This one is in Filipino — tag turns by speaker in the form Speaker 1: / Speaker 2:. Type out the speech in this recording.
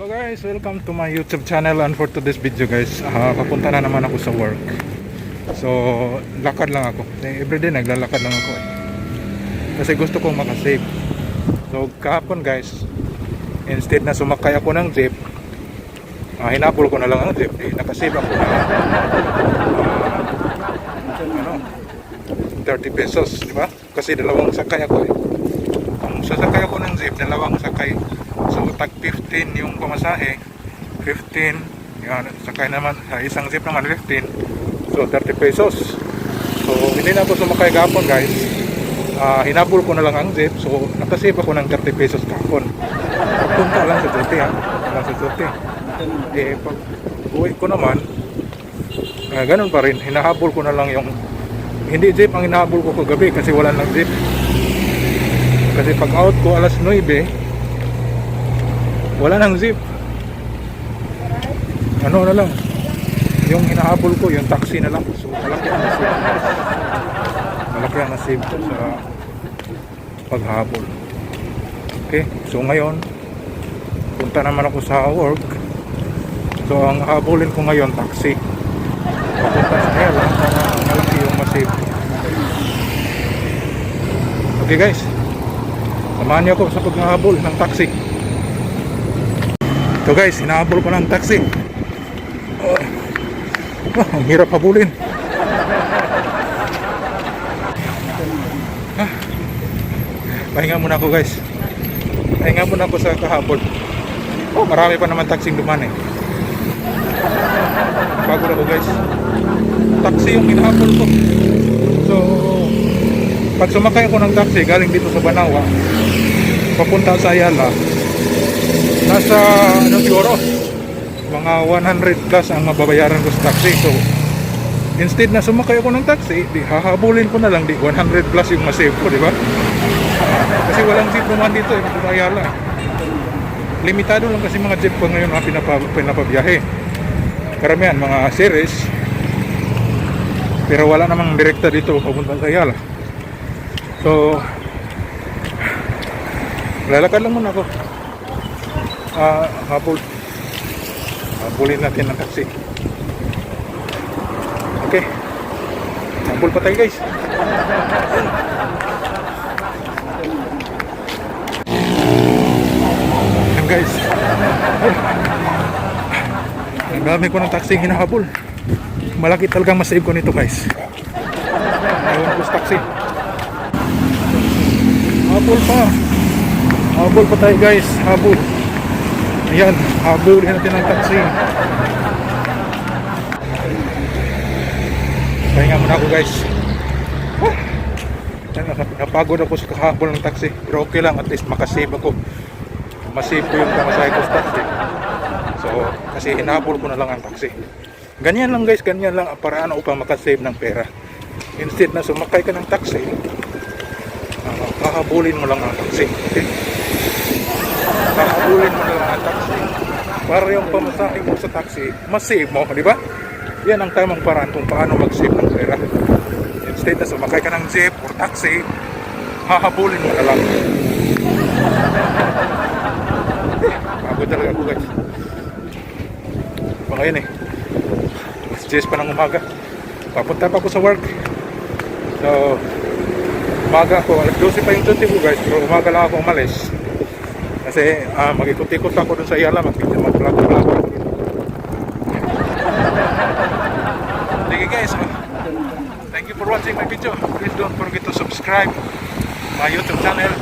Speaker 1: Hello guys, welcome to my YouTube channel. And for today's video guys, papunta na naman ako sa work. So lakad lang ako. Everyday naglalakad lang ako kasi gusto kong makasave. So kahapon guys, instead na sumakay ako ng jeep, hinabol ko na lang ang jeep. Nakasave ako na 30 pesos, di ba? Kasi dalawang sakay ako Kung sasakay ako ng jeep, dalawang sakay. So tag 15 yung pamasahe, 15 yan, sakay naman sa isang jeep naman 15, so 30 pesos. So hindi na ako sumakay gapon guys, hinabol ko na lang ang jeep. So nakasave ako ng 30 pesos gapon. Punta lang sa duty lang sa duty. Pag uwi ko naman, ganun pa rin, hinahabol ko na lang yung hindi jeep ang hinahabol ko kagabi kasi wala nang jeep. Kasi pag out ko alas 9, wala nang jeep. Ano na lang, yung hinahabol ko, yung taxi na lang. So malaki ang nasave, malaki ang nasave ko sa paghabol. Okay, so ngayon punta naman ako sa work. So ang habulin ko ngayon, taxi papunta sa Ella para malaki yung masave. Okay guys, samahan niyo ako sa paghahabol ng taxi. So guys, hinahabol ko ng taxi. Ang hirap habulin. Pahinga muna ako guys. Pahinga muna ako sa kahabol. Marami pa naman taxing duman Pagod ako guys. Taxi yung hinahabol ko. So pag sumakay ako ng taxi galing dito sa Banawa papunta sa Ayala, nasa siguro mga 100 plus ang mababayaran ko sa taxi. So instead na sumakay ako ng taxi, di hahabulin ko na lang, di 100 plus yung masave ko, di ba? Kasi walang jeep naman dito sa Ayala. Limitado lang kasi mga jeep ko ngayon na pinapabiyahe. Karamihan mga series, pero wala namang direkta dito papunta sa Ayala. So lalakad lang muna ako. Habulin natin ang taxi. Okay, habul pa tayo guys. Yan guys, ang dami ko ng taxi hinahabol. Malaki talagang masave ko nito guys. Ayun ko sa taxi. Habol pa tayo guys, habol. Ayan, habulin natin ang taxi. Pahinga muna ako guys. Napagod ako sa kahabol ng taxi, pero okay lang, at least makasave ako. Masave ko yung pamasahe ko sa taxi. So kasi hinabol ko na lang ang taxi. Ganyan lang guys, ganyan lang ang paraan upang makasave ng pera. Instead na sumakay ka ng taxi, hahabulin mo lang ang taxi. Okay? Hahabulin mo na lang ang taxi para yung pamasahe mo sa taxi masave mo, di ba? Yan ang tamang paraan kung paano mag-save ng pera. Instead na sumakay ka ng jeep or taxi, hahabulin mo na lang. Pagod talaga ako guys. Ngayon mas 10 pa ng umaga, papunta pa ako sa work. So umaga ako, alas 12 pa yung duty ko guys, pero umaga lang ako umalis kasi mag-ikot-ikot ako dun sa Ayala, mag-vlog. Sige guys, thank you for watching my video. Please don't forget to subscribe my YouTube channel.